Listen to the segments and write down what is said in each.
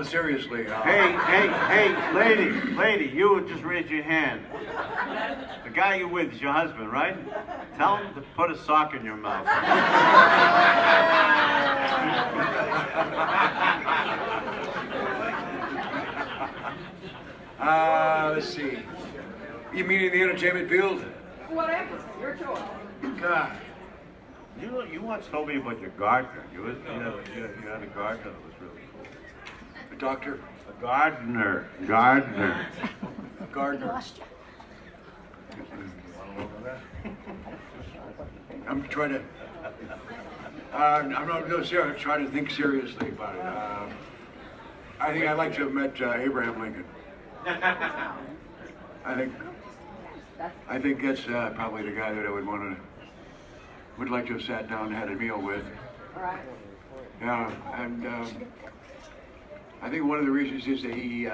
seriously. Hey, lady, you just raised your hand. The guy you're with is your husband, right? Tell him to put a sock in your mouth. Let's see. You mean in the entertainment field? Whatever, your choice. God. You once told me about your gardener. You had a gardener that was really cool. A doctor? A gardener. A gardener. I'm trying to. I'm not real serious. I'm trying to think seriously about it. I think I'd like to have met Abraham Lincoln. I think that's probably the guy that I would like to have sat down and had a meal with. All right. Yeah, and I think one of the reasons is that he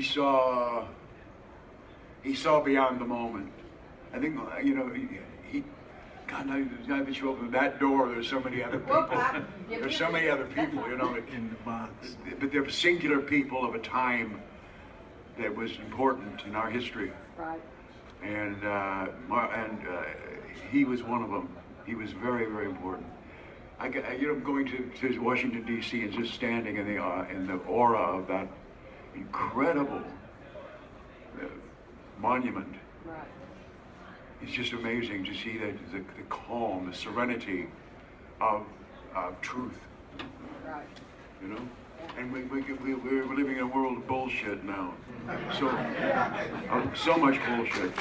saw beyond the moment. I think God, now that you open that door, there's so many other people. There's so many other people, in the box. But they're singular people of a time that was important in our history. Right. And he was one of them. He was very, very important. Going to Washington D.C. and just standing in the aura of that incredible monument. Right. It's just amazing to see the calm, the serenity of truth. Right. You know? And we're living in a world of bullshit now. So much bullshit.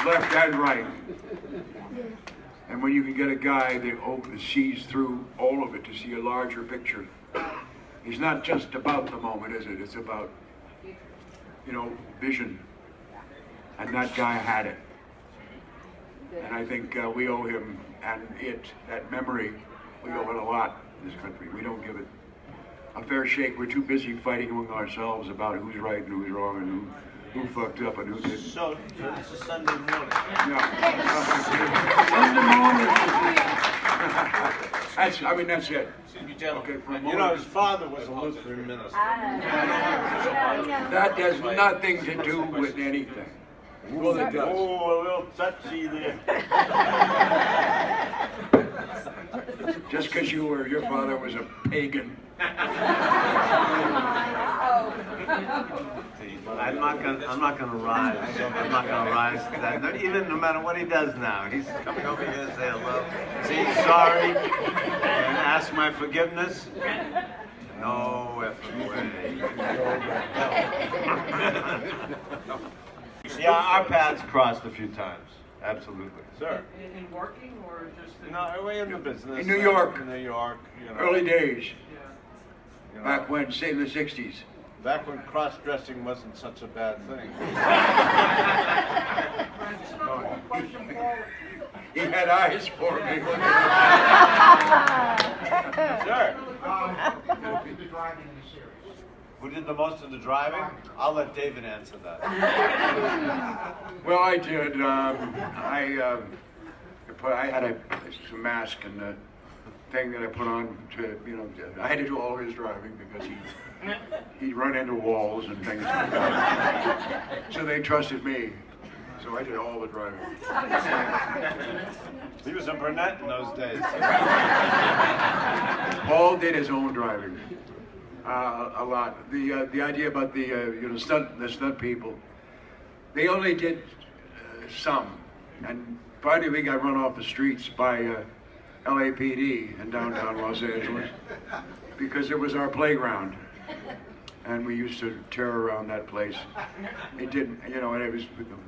Left and right. And when you can get a guy that sees through all of it to see a larger picture, he's not just about the moment, is it? It's about, vision. And that guy had it. And I think we owe him that memory, we owe it a lot in this country. We don't give it a fair shake. We're too busy fighting among ourselves about who's right and who's wrong and who fucked up and who didn't. So it's a Sunday morning. Sunday morning. That's it. Excuse me, gentlemen. Okay, his father was a Lutheran minister. That has nothing to do with anything. Well, it does. Oh, a little touchy there. Just because your father was a pagan. I'm not gonna rise. I'm not gonna rise to that. No matter what he does now. He's coming over here to say hello, say he's sorry, and ask my forgiveness. No effing way. Yeah, our paths crossed a few times. Absolutely. Sir. In working or just in... No, way in the business. In New York. In New York. Early days. Yeah. Back when, say in the 60s. Back when cross-dressing wasn't such a bad thing. He had eyes for me. Sir. Who did the driving in the series? Who did the most of the driving? I'll let David answer that. Well, I did. I had a mask and a thing that I put on to, I had to do all his driving because he'd run into walls and things like that. So they trusted me. So I did all the driving. He was a brunette in those days. Paul did his own driving. A lot. The idea about the stunt people, they only did some, and finally we got run off the streets by LAPD in downtown Los Angeles because it was our playground, and we used to tear around that place. It didn't, and it was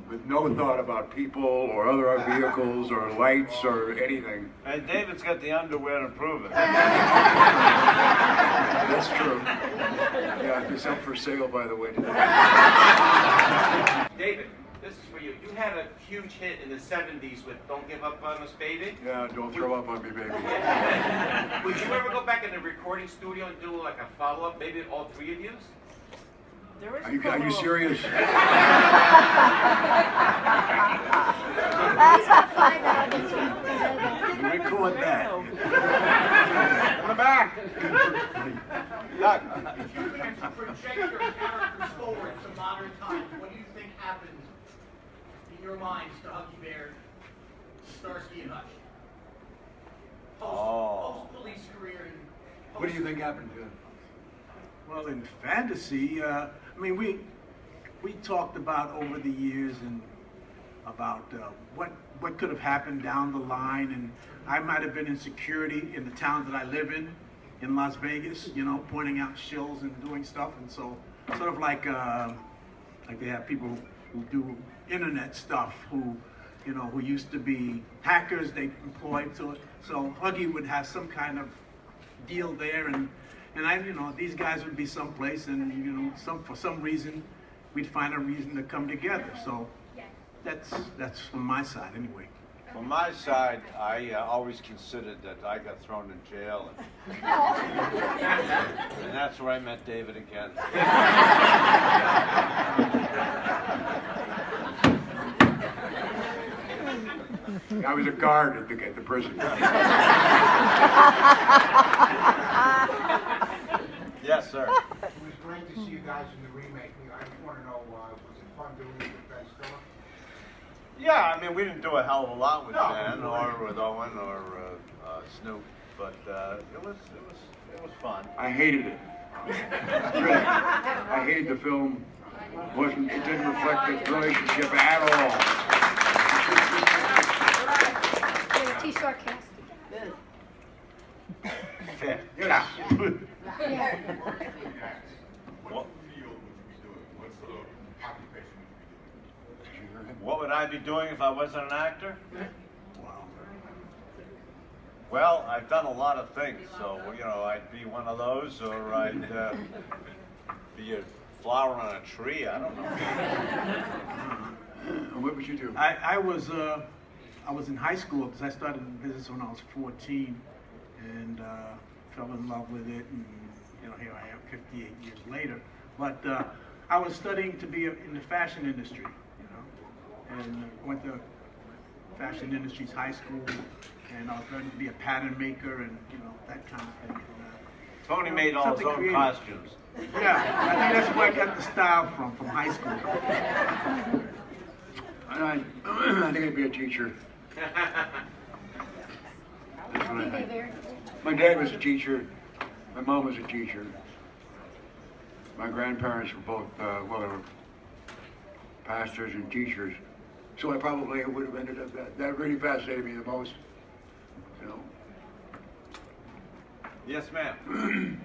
with no thought about people or other vehicles or lights or anything. And David's got the underwear to prove it. That's true. Yeah, it's up for sale, by the way. David, this is for you. You had a huge hit in the 70s with Don't Give Up on Us, Baby. Yeah, don't throw up on me, baby. Would you ever go back in the recording studio and do like a follow-up, maybe all three of you? Are you serious? Let's not find out. Record that. In the back. Doug. If you can project your characters forward to modern times, what do you think happened in your minds to Huggy Bear, Starsky and Hutch? Post-police career and What do you think happened to him? Well, in fantasy, I mean, we talked about over the years and about what could have happened down the line, and I might have been in security in the town that I live in Las Vegas, you know, pointing out shills and doing stuff, and so sort of like they have people who do internet stuff who, you know, who used to be hackers they employed to it. So Huggy would have some kind of deal there, and I, you know, these guys would be someplace, and you know, for some reason, we'd find a reason to come together. So that's from my side, anyway. From my side, I always considered that I got thrown in jail, and that's where I met David again. I was a guard at the prison. Yes, sir. it was great to see you guys in the remake. I just want to know, was it fun doing it with Ben Stiller? Yeah, I mean, we didn't do a hell of a lot with No. Ben or with Owen or Snoop, but it was fun. I hated it. Really. I hated the film. It didn't reflect the relationship at all. Too sarcastic. Fair. Yeah. What would I be doing if I wasn't an actor? Wow. Well, I've done a lot of things, so, you know, I'd be one of those, or I'd be a flower on a tree, I don't know. What would you do? I was in high school because I started in business when I was 14, and fell in love with it, and you know, here I am 58 years later. But I was studying to be in the fashion industry, you know, and went to fashion industries high school, and I was learning to be a pattern maker and you know, that kind of thing. And, Tony made all his something own creative. costumes. Yeah, I think that's where I got the style from high school. I think I'd be a teacher. That's what I think. My dad was a teacher. My mom was a teacher. My grandparents were both, well, they were pastors and teachers. So I probably would have ended up that really fascinated me the most. You know. Yes, ma'am.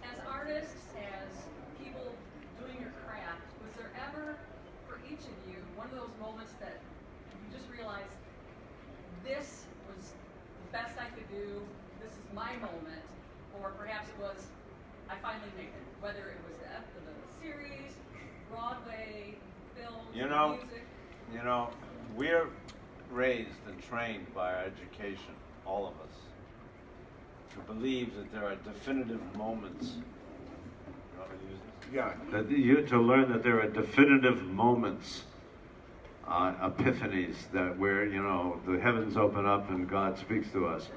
As artists, as people doing your craft, was there ever, for each of you, one of those moments that you just realized, this was the best I could do, this is my moment, or perhaps it was, I finally made it, whether it was the series, Broadway, films, music? You know, we're raised and trained by our education, all of us, to believe that there are definitive moments. You want me to use this? Yeah. To learn that there are definitive moments, epiphanies, that where, you know, the heavens open up and God speaks to us.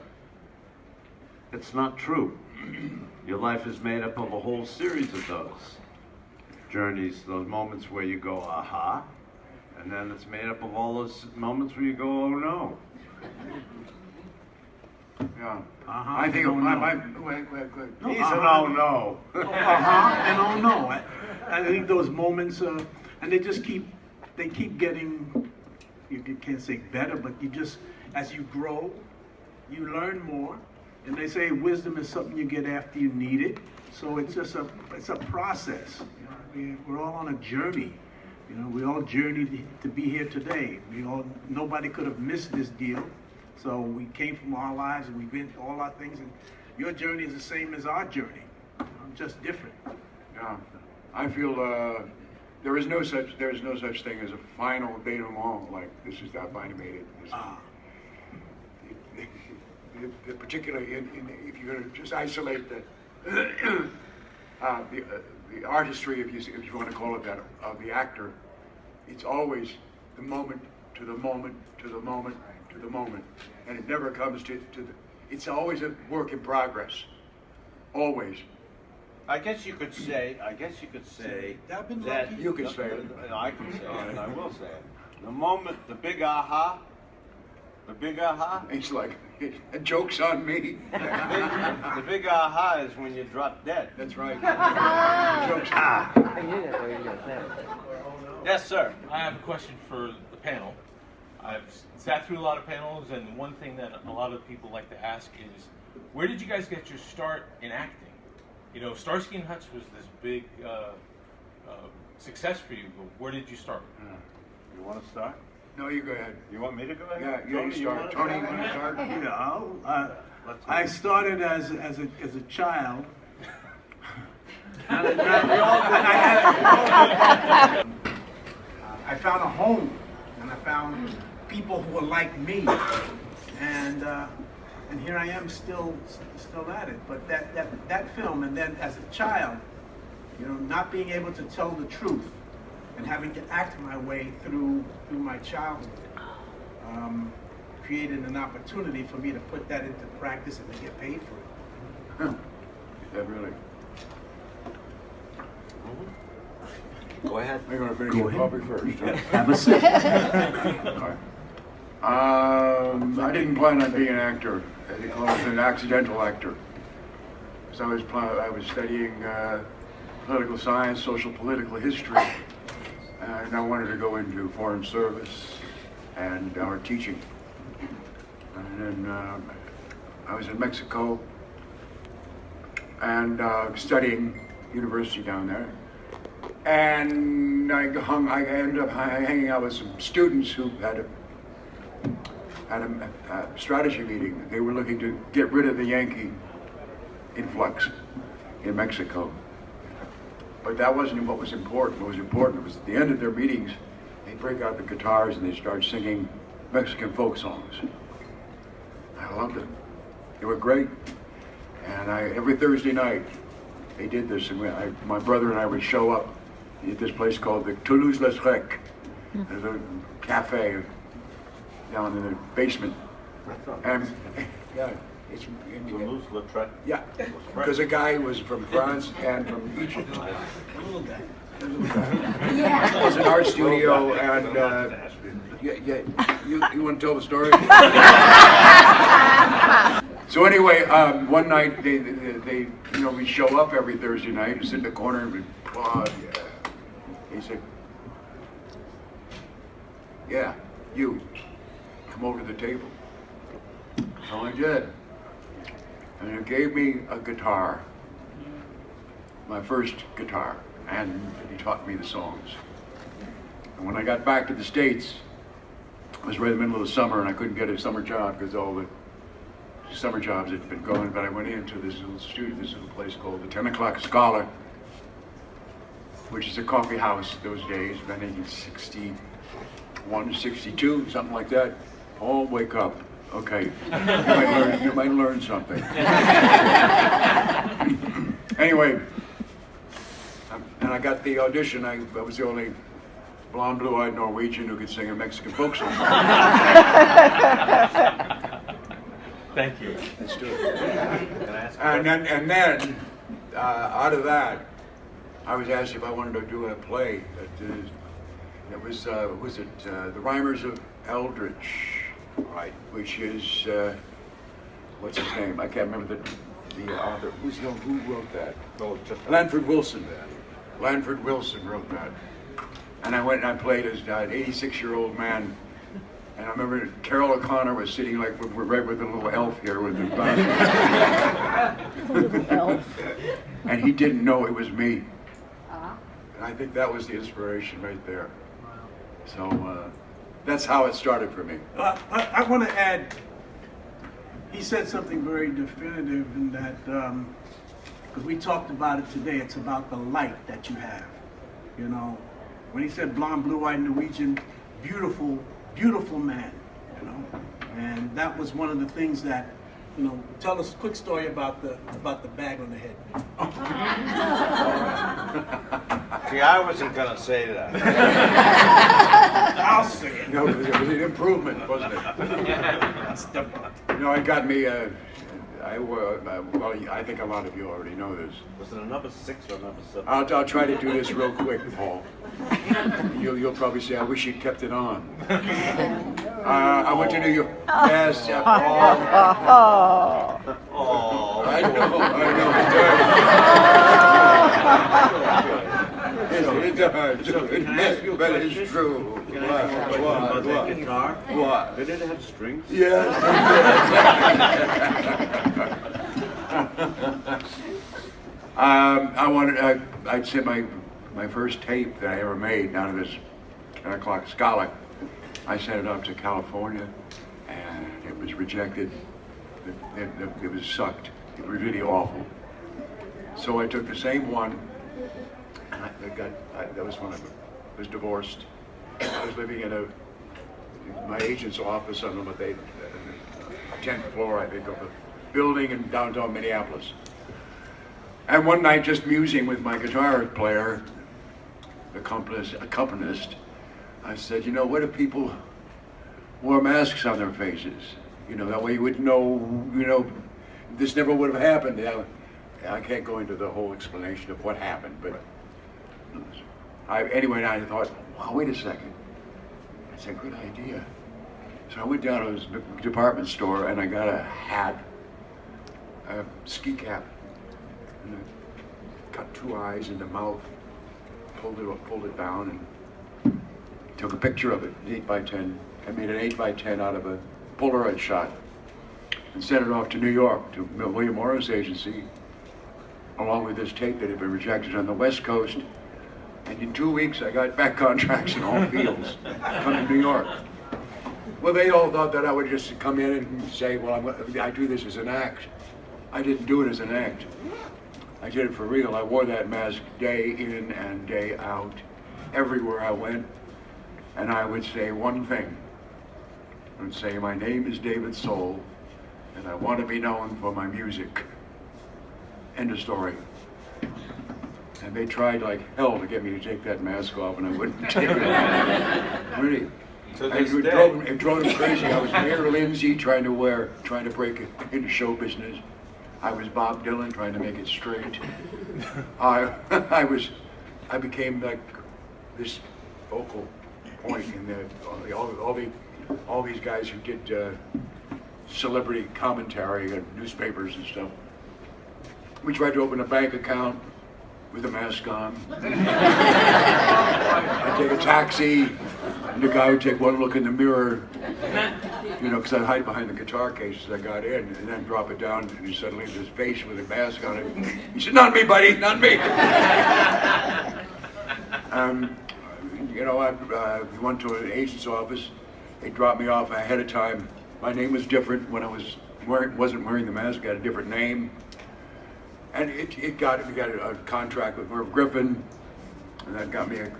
It's not true. Your life is made up of a whole series of those journeys, those moments where you go, aha, and then it's made up of all those moments where you go, oh no. Yeah. I think oh, no. wait. He's an oh no. And oh no. I think those moments, and they keep getting, you can't say better, but you just, as you grow, you learn more. And they say wisdom is something you get after you need it. So it's just it's a process. You know, we're all on a journey. You know, we all journeyed to be here today. Nobody could have missed this deal. So we came from our lives and we've been through all our things. And your journey is the same as our journey, just different. Yeah. I feel there is no such thing as a final denouement. Like this is how I finally made it. The particular, if you're going to just isolate the artistry, if you want to call it that, of the actor, it's always the moment to the moment to the moment to the moment, and it never comes to it's always a work in progress. Always. I guess you could say I've been that lucky. You can say it. I can say it, and I will say it. The moment, the big aha, It's like, joke's on me. the big aha is when you drop dead. That's right. Joke's Yes, sir. I have a question for the panel. I've sat through a lot of panels, and one thing that a lot of people like to ask is, where did you guys get your start in acting? You know, Starsky and Hutch was this big success for you, but where did you start? You want to start? No, you go ahead. You want me to go ahead? Yeah, you start. Tony, you want to start? You know, I started as a child. I found a home, and I found people who were like me, and here I am still at it. But that film, and then as a child, you know, not being able to tell the truth and having to act my way through my childhood, created an opportunity for me to put that into practice and to get paid for it. Yeah, really. Go ahead. I'm going to finish your coffee first. Huh? Have a sip. All right. I didn't plan on being an actor. They call it an accidental actor. So I was studying political science, social political history, and I wanted to go into foreign service and our teaching. And then I was in Mexico and studying university down there. And I ended up hanging out with some students who had a strategy meeting. They were looking to get rid of the Yankee influx in Mexico. But that wasn't what was important. What was important was at the end of their meetings, they break out the guitars and they start singing Mexican folk songs. I loved it. They were great. And every Thursday night, they did this. And my brother and I would show up at this place called the Toulouse-Lautrec. There's a cafe down in the basement. And yeah, it's Toulouse-Lautrec. yeah, because a guy was from France and from Egypt. Little guy. Yeah. It was an art studio, and you want to tell the story? So anyway, one night they we show up every Thursday night and sit in the corner and we'd applaud. Yeah. He said, "Yeah, you come over to the table." So I did, and he gave me a guitar, my first guitar, and he taught me the songs. And when I got back to the States, it was right in the middle of the summer, and I couldn't get a summer job because all the summer jobs had been gone. But I went into this little studio, this little place called the 10 O'Clock Scholar, which is a coffee house those days, 1961, 62, something like that. Oh, wake up. Okay, you might learn something. Anyway, and I got the audition. I was the only blonde, blue-eyed Norwegian who could sing a Mexican folk song. Thank you. Let's do it. And then out of that, I was asked if I wanted to do a play. It was The Rhymers of Eldritch, right? Which is what's his name? I can't remember the author. Who wrote that? Lanford Wilson. Lanford Wilson wrote that. And I went and I played as an 86-year-old man. And I remember Carol O'Connor was sitting like right with a little elf here with the elf. And he didn't know it was me. And I think that was the inspiration right there. So that's how it started for me. I want to add, he said something very definitive in that, because we talked about it today, it's about the light that you have. You know, when he said blonde, blue-eyed Norwegian, beautiful, beautiful man, you know, and that was one of the things that, you know, tell us a quick story about the bag on the head. See, I wasn't gonna say that. I'll sing it. No, it was an improvement, wasn't it? It got me. Well, I think a lot of you already know this. Was it a number 6 or a number 7? I'll try to do this real quick, Paul. You'll probably say, I wish you'd kept it on. I went to New York. Yes, Paul. Oh. I know. It does. Can I ask you a But question? it's true. Can I ask you a question about that guitar? What? Did it have strings? Yes. I'd say my first tape that I ever made down to this 10 o'clock Scala, I sent it up to California, and it was rejected. It was sucked. It was really awful. So I took the same one, and that was when I was divorced. I was living in my agent's office on the 10th floor, I think, of a building in downtown Minneapolis. And one night, just musing with my guitar player, accompanist, I said, what if people wore masks on their faces? That way you would know, this never would have happened. I can't go into the whole explanation of what happened, but anyway, I thought, wow, wait a second. That's a good idea. So I went down to this department store and I got a hat, a ski cap, and I cut 2 eyes in the mouth, pulled it down, and took a picture of it, 8x10. I made an 8x10 out of a Polaroid shot and sent it off to New York to William Morris Agency, along with this tape that had been rejected on the West Coast. And in 2 weeks, I got back contracts in all fields, come to New York. Well, they all thought that I would just come in and say, well, I do this as an act. I didn't do it as an act. I did it for real. I wore that mask day in and day out, everywhere I went. And I would say one thing. I would say, my name is David Soul, and I want to be known for my music. End of story. And they tried like hell to get me to take that mask off, and I wouldn't take it off. Really. It drove them crazy. I was Mayor Lindsay trying to break into show business. I was Bob Dylan trying to make it straight. I became like this focal point in all these guys who did celebrity commentary and newspapers and stuff. We tried to open a bank account with a mask on. I'd take a taxi, and the guy would take one look in the mirror, because I'd hide behind the guitar case as I got in, and then drop it down, and he suddenly had his face with a mask on it. He said, "Not me, buddy, not me." I went to an agent's office. They dropped me off ahead of time. My name was different when I wasn't wearing the mask. I had a different name. And we got a contract with Merv Griffin, and that got me a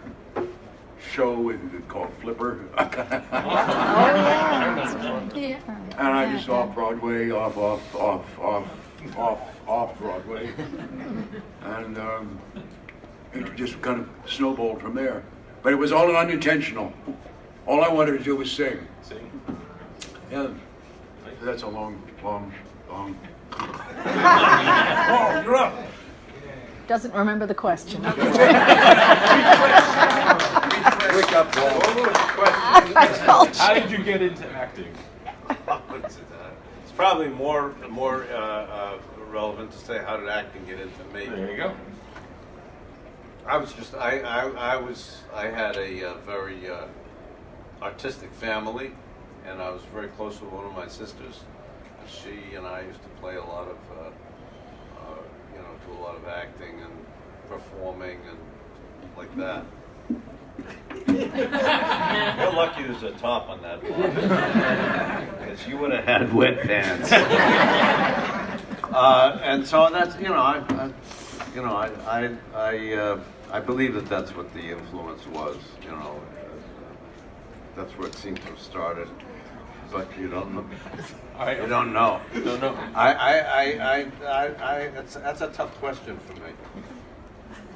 show called Flipper. And I just off Broadway, off Broadway, and it just kind of snowballed from there. But it was all unintentional. All I wanted to do was sing. Sing? Yeah. That's a long. Oh, you're up. Doesn't remember the question. Wake up, Paul. How did you get into acting? It's probably more relevant to say how did acting get into me. There you go. I had a very artistic family, and I was very close with one of my sisters. She and I used to play a lot of, do a lot of acting and performing and like that. You're lucky there's a top on that one, because you would have had wet pants. And so that's, I believe that that's what the influence was. That's where it seemed to have started. But you don't know. You don't know. You don't know. That's a tough question for me,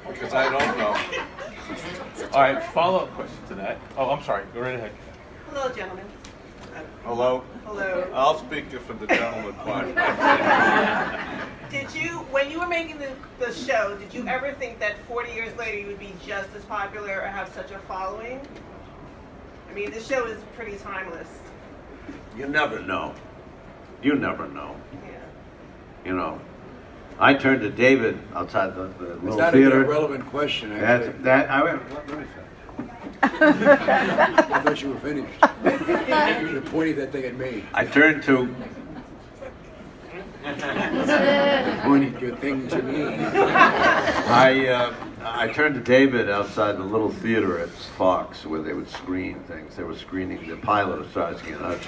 because I don't know. All right, follow-up question to that. Oh, I'm sorry. Go right ahead. Hello, gentlemen. Hello? Hello. I'll speak for the gentleman part. Did you, when you were making the show, did you ever think that 40 years later you would be just as popular or have such a following? I mean, this show is pretty timeless. You never know. You never know. Yeah. You know, I turned to David outside the It's little not theater. an irrelevant question, actually. I went, let me finish. I thought you were finished. You should have pointed that thing at me. I turned to, Pointed your thing to me. I turned to David outside the little theater at Fox where they would screen things. They were screening the pilot of Starsky and Hutch.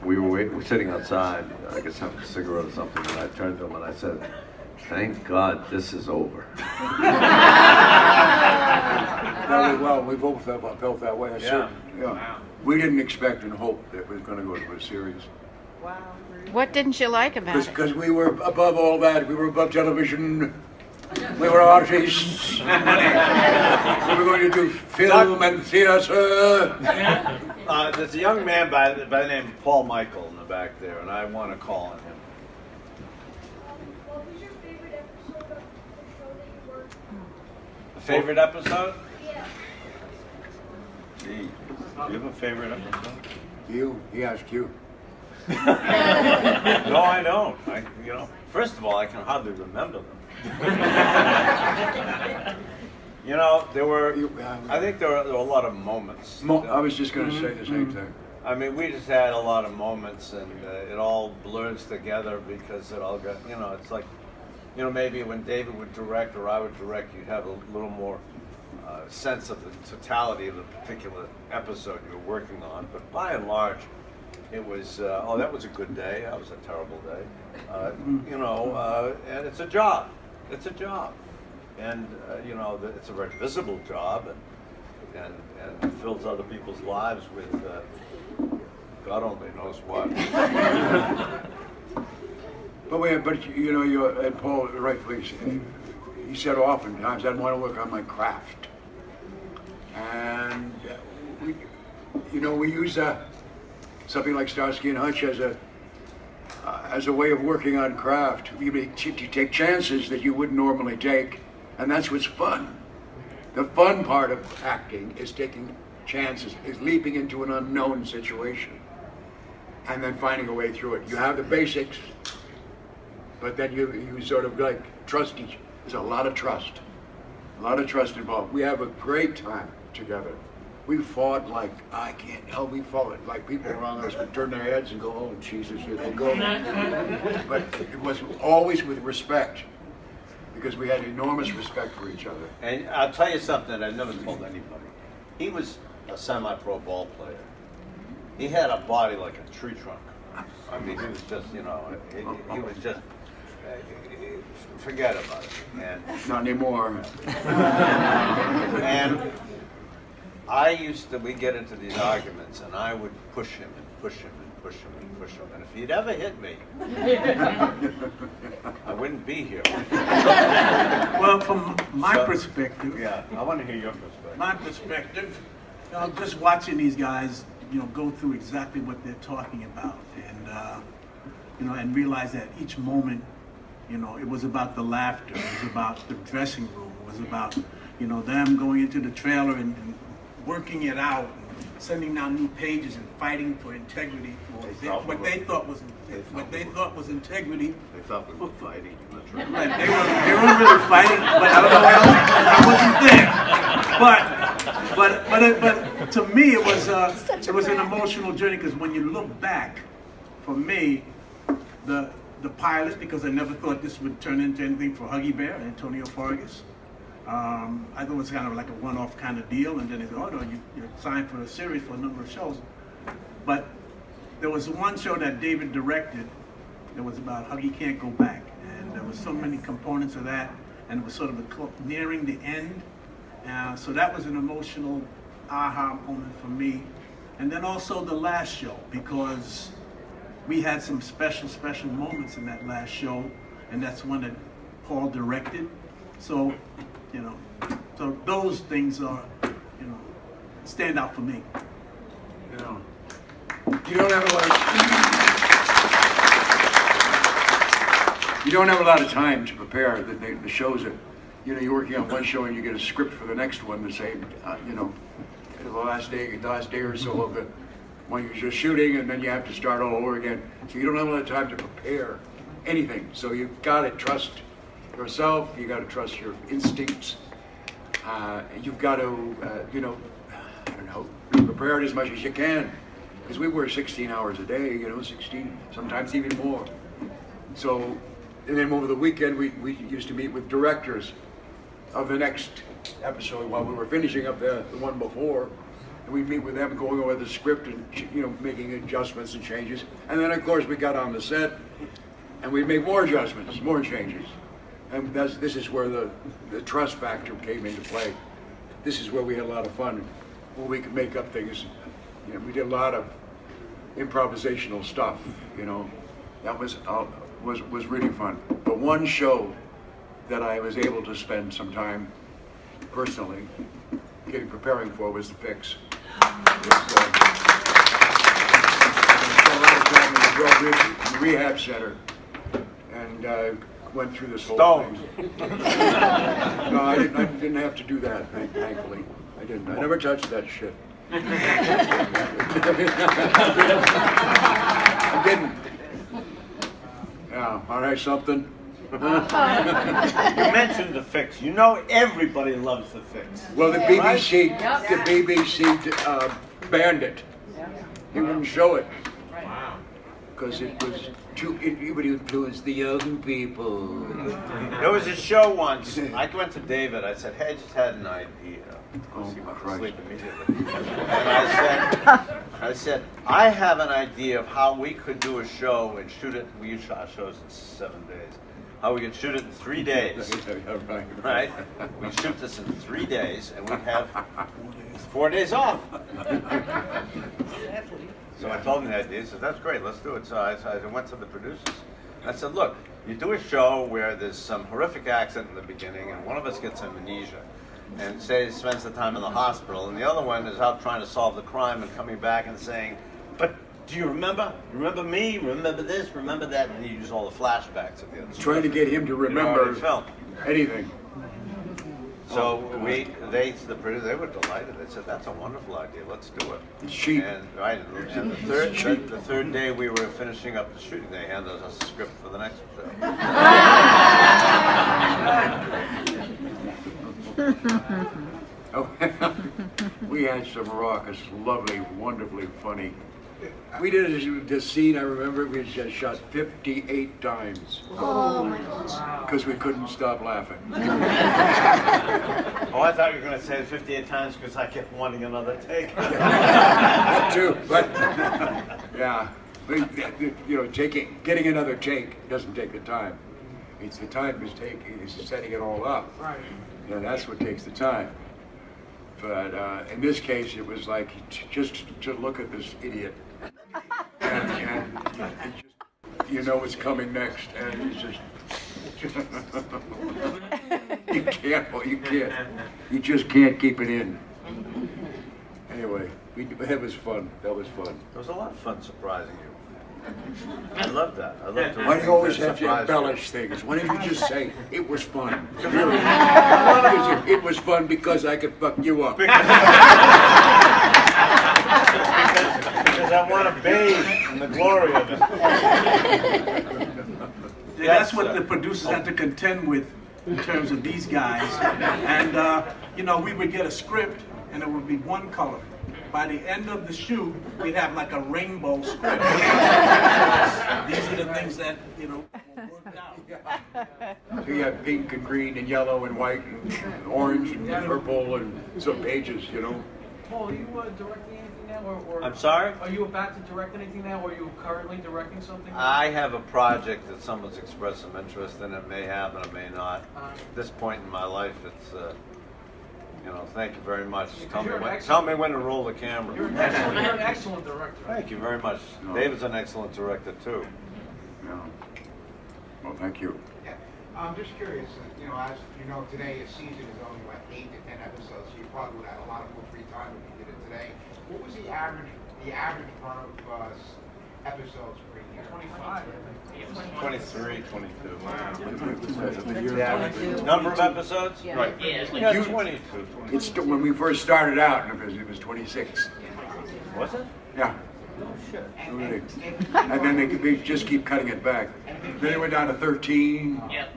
We were sitting outside, I guess having a cigarette or something, and I turned to him and I said, "Thank God this is over." Well, we both felt that way. Yeah. Yeah. We didn't expect and hope that it was going to go to a series. Wow. What didn't you like about it? Because we were above all that. We were above television. We were artists. We were going to do film and theater. There's a young man by the name of Paul Michael in the back there, and I want to call on him. What was your favorite episode of the show that you worked on? A favorite episode? Yeah. Gee, do you have a favorite episode? You? He asked you. No, I don't. First of all, I can hardly remember them. I think there were a lot of moments. I was just going to say the same thing. I mean, we just had a lot of moments, and it all blurs together because it all got, it's like, maybe when David would direct or I would direct, you'd have a little more sense of the totality of the particular episode you were working on. But by and large, it was, that was a good day. That was a terrible day. And it's a job. It's a job. And, it's a very visible job and fills other people's lives with God only knows what. But and Paul rightfully he said oftentimes, I want to work on my craft. And we use something like Starsky and Hutch as a way of working on craft. You take chances that you wouldn't normally take, and that's what's fun. The fun part of acting is taking chances, is leaping into an unknown situation, and then finding a way through it. You have the basics, but then you sort of like trust each. There's a lot of trust involved. We have a great time together. We fought like, we fought like people around us would turn their heads and go, oh, Jesus, here they go. But it was always with respect, because we had enormous respect for each other. And I'll tell you something I never told anybody. He was a semi-pro ball player. He had a body like a tree trunk. I mean, he was just, he was just, forget about it. And not anymore. And we'd get into these arguments, and I would push him and push him and push him and push him. And if he'd ever hit me, I wouldn't be here. Well, from my perspective, yeah, I want to hear your perspective. My perspective, just watching these guys, go through exactly what they're talking about, and and realize that each moment, it was about the laughter, it was about the dressing room, it was about, them going into the trailer and working it out, and sending down new pages and fighting for integrity, what they thought was integrity. They thought we were fighting in the trailer. Right, they weren't really fighting, but I don't know how I wasn't there. But to me, it was an emotional journey, because when you look back, for me, the pilot, because I never thought this would turn into anything for Huggy Bear, Antonio Fargas. I thought it was kind of like a one-off kind of deal, and then they said, oh no, you're signed for a series for a number of shows. But there was one show that David directed that was about Huggy Can't Go Back, and there was so many components of that, and it was sort of nearing the end. So that was an emotional aha moment for me. And then also the last show, because we had some special moments in that last show, and that's one that Paul directed. So you know. So those things are, you know, stand out for me. You know, you don't have a lot of time to prepare. The shows that, you know, you're working on one show and you get a script for the next one the same, you know, the last day or so of the one you're just shooting, and then you have to start all over again. So you don't have a lot of time to prepare anything. So you've got to trust yourself. You got to trust your instincts. You've got to, you know, I don't know, be prepared as much as you can. Because we work 16 hours a day, you know, 16, sometimes even more. So, and then over the weekend, we used to meet with directors of the next episode while we were finishing up the one before. And we'd meet with them, going over the script and, you know, making adjustments and changes. And then, of course, we got on the set and we'd make more adjustments, more changes. And this is where the trust factor came into play. This is where we had a lot of fun, where we could make up things. You know, we did a lot of improvisational stuff, you know. That was really fun. The one show that I was able to spend some time personally preparing for was The Fix. I spent a lot of time in the rehab center and went through this whole thing. No, I didn't have to do that, thankfully. I didn't. I never touched that shit. I didn't. Yeah, all right, something. You mentioned The Fix. You know everybody loves The Fix. Well, the BBC, banned it. They wouldn't show it. Wow. Because it was it would influence the young people. There was a show once. I went to David. I said, "Hey, I just had an idea." Oh, He went to Christ. sleep immediately. And I said, I have an idea of how we could do a show and shoot it. We usually our shows in 7 days. How we could shoot it in 3 days. Right? We shoot this in 3 days, and we'd have 4 days off. So I told him the idea. He said, "That's great. Let's do it." So I went to the producers. I said, "Look, you do a show where there's some horrific accident in the beginning, and one of us gets amnesia, and say spends the time in the hospital, and the other one is out trying to solve the crime and coming back and saying, 'But do you remember? Remember me? Remember this? Remember that?'" And you use all the flashbacks of the other. Trying to get him to remember anything. So the producers, they were delighted. They said, "That's a wonderful idea. Let's do it." It's cheap. And the third day we were finishing up the shooting, they handed us a script for the next show. Oh, we had some raucous, lovely, wonderfully funny. We did this scene, I remember, we just shot 58 times. Oh my gosh. Because we couldn't stop laughing. Oh, I thought you were going to say it 58 times because I kept wanting another take. That too, but yeah. You know, getting another take doesn't take the time. It's the time is setting it all up. Right. And that's what takes the time. But in this case, it was like just to look at this idiot, and you know what's coming next, and it's just you just can't keep it in. Anyway, that was fun. That was fun. It was a lot of fun surprising you. I love that. I love to. Why do you always have to embellish things? Why don't you just say it was fun? Really? It was fun because I could fuck you up. Because I want to bathe in the glory of it. That's what the producers had to contend with in terms of these guys. And, you know, we would get a script and it would be one color. By the end of the shoot, we'd have like a rainbow script. These are the things that, you know, worked out. So you have pink and green and yellow and white and orange and purple and some pages, you know. Paul, are you directing anything now? Or I'm sorry? Are you about to direct anything now, or are you currently directing something? I have a project that someone's expressed some interest in. It may happen, it may not. At this point in my life, it's, you know, thank you very much. Tell me when to roll the camera. You're an excellent director. Thank you very much. No. David's an excellent director, too. Yeah. Well, thank you. I'm just curious, as you know, today a season is only like 8 to 10 episodes, so you probably would have a lot more free time if you did it today. What was the average run of episodes per year? 25. 23, 22. Wow. The average number of episodes? Yeah. Right. Yeah, it's like Yeah, 22. It's when we first started out, it was 26. Was it? Yeah. Oh, shit. Really. And then they just keep cutting it back. Then it went down to 13. Yep.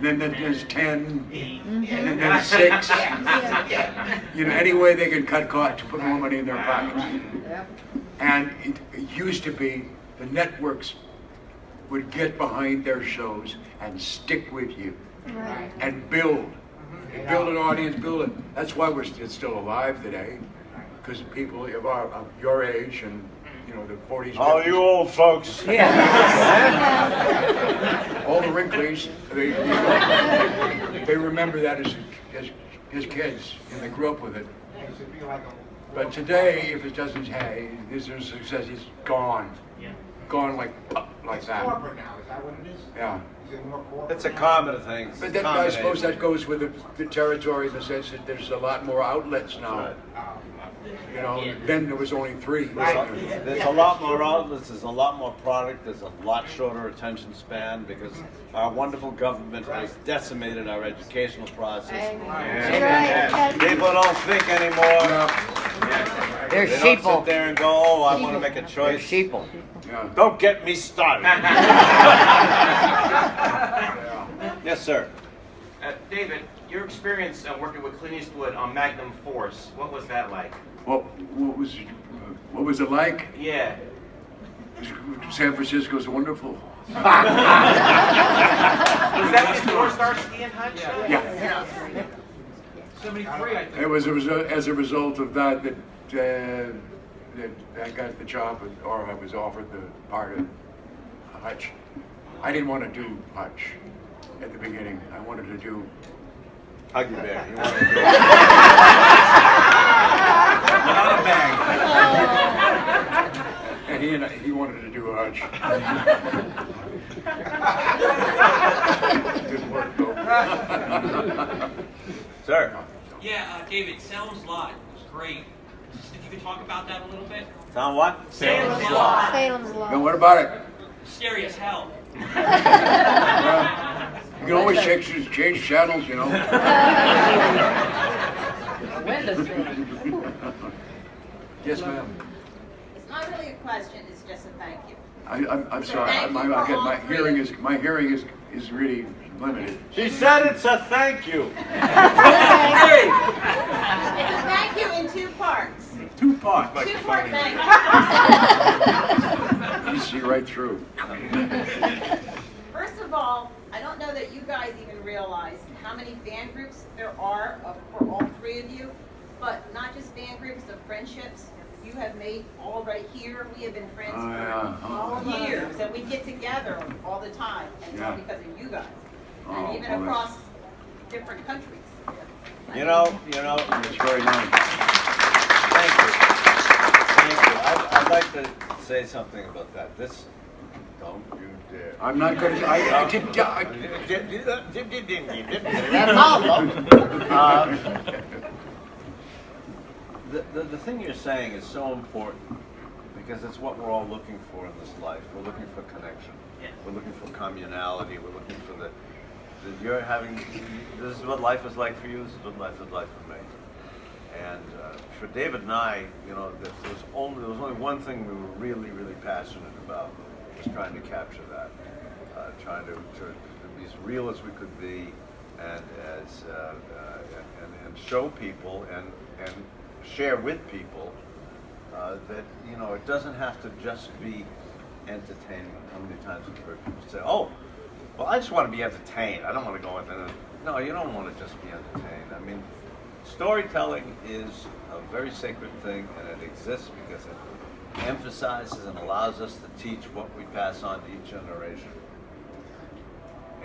And then there's 10. And then there's 6. Any way they can cut costs to put more money in their pockets. And it used to be the networks would get behind their shows and stick with you and build an audience, build it. That's why it's still alive today, because people of your age and the 40s. All you old folks. All the wrinklies, they remember that as kids, and they grew up with it. But today, if it doesn't have, there's a success, it's gone. Gone like that. Corporate now, is that what it is? Yeah. Is it more corporate? It's a common thing. But then I suppose that goes with the territory in the sense that there's a lot more outlets now. Then there was only 3. There's a lot more outlets, there's a lot more product, there's a lot shorter attention span because our wonderful government has decimated our educational process. People don't think anymore. They're They don't sheeple. sit there and go, oh, I want to make a choice. Sheeple. Yeah. Don't get me started. Yes, sir. David, your experience working with Clint Eastwood on Magnum Force, what was that like? What was it like? Yeah. San Francisco's wonderful. Was that before Starsky and Hutch? Yeah. 73, I think. It was as a result of that I got the job, or I was offered the part of Hutch. I didn't want to do Hutch at the beginning. I wanted to do Huggy Bear. You want to do Not a bang. and he wanted to do Hutch. Didn't work though. Sir. Yeah, David, Salem's Lot was great. Just if you could talk about that a little bit. Sound what? Salem's Lot. Salem's Lot. And what about it? Scary as hell. You can always change channels, Yes, ma'am. It's not really a question, it's just a thank you. I'm sorry. Thank you My for all hearing three. is really limited. She said it's a thank you. It's a thank you in 2 parts. 2 parts. 2-part thank you. You see right through. First of all, I don't know that you guys even realize how many fan groups there are for all 3 of you, but not just fan groups, of friendships you have made all right here. We have been friends for years, and we get together all the time, and it's all because of you guys, and even across different countries. You know. It's very nice. Thank you. Thank you. I'd like to say something about that. Don't you dare. I'm not going to. That's awesome. The thing you're saying is so important because it's what we're all looking for in this life. We're looking for connection. We're looking for communality. We're looking for you're having. This is what life is like for you. This is what life is like for me. And for David and I, there was only one thing we were really, really passionate about, was trying to capture that, trying to be as real as we could be, and and show people and share with people that it doesn't have to just be entertainment. How many times have you heard people say, "Oh, well, I just want to be entertained. I don't want to go into it." No, you don't want to just be entertained. I mean, storytelling is a very sacred thing, and it exists because it emphasizes and allows us to teach what we pass on to each generation.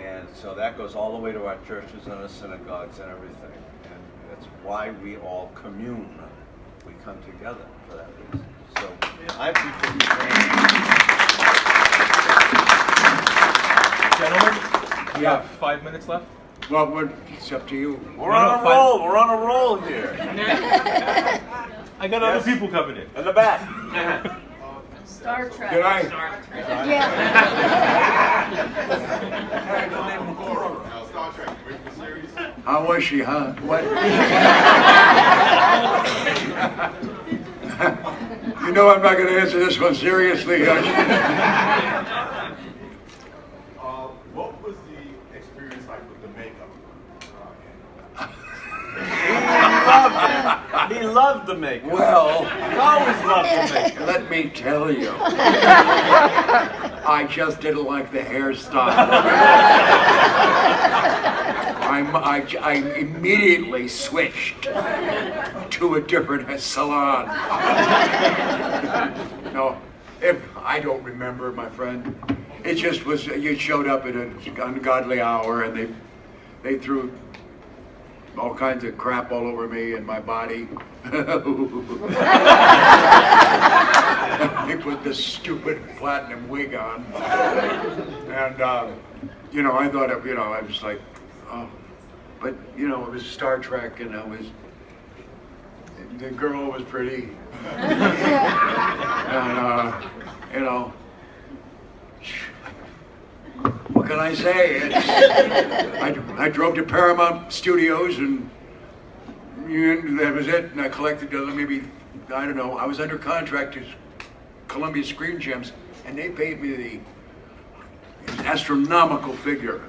And so that goes all the way to our churches and our synagogues and everything. And that's why we all commune. We come together for that reason. So I appreciate you saying that. Gentlemen, We have 5 minutes left. Well, it's up to you. We're on a roll. We're on a roll here. I got other people coming in. In the back. Star Trek. Did I? Star Trek. Yeah. Star Trek, original series. How was she, huh? What? You know I'm not going to answer this one seriously. What was the experience like with the makeup? He loved the makeup. Well, He always loved the makeup. let me tell you. I just didn't like the hairstyle. I immediately switched to a different salon. No, I don't remember, my friend. It just was, you showed up at an ungodly hour and they threw all kinds of crap all over me and my body. They put this stupid platinum wig on. And, you know, I thought, I was like, oh. But, you know, it was Star Trek and the girl was pretty. And, you know, what can I say? I drove to Paramount Studios and that was it. And I collected maybe, I don't know, I was under contract to Columbia Screen Gems and they paid me the astronomical figure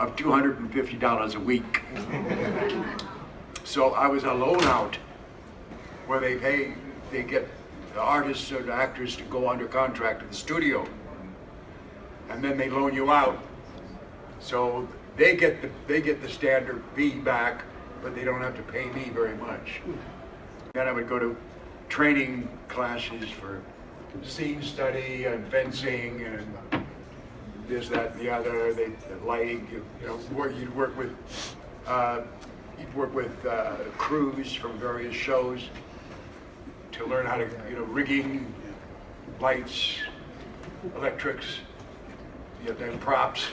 of $250 a week. So I was alone out where they get the artists or the actors to go under contract to the studio. And then they loan you out. So they get the standard fee back, but they don't have to pay me very much. Then I would go to training classes for scene study and fencing and this, that, and the other. The lighting, you'd work with crews from various shows to learn how to, rigging, lights, electrics. You have to have props.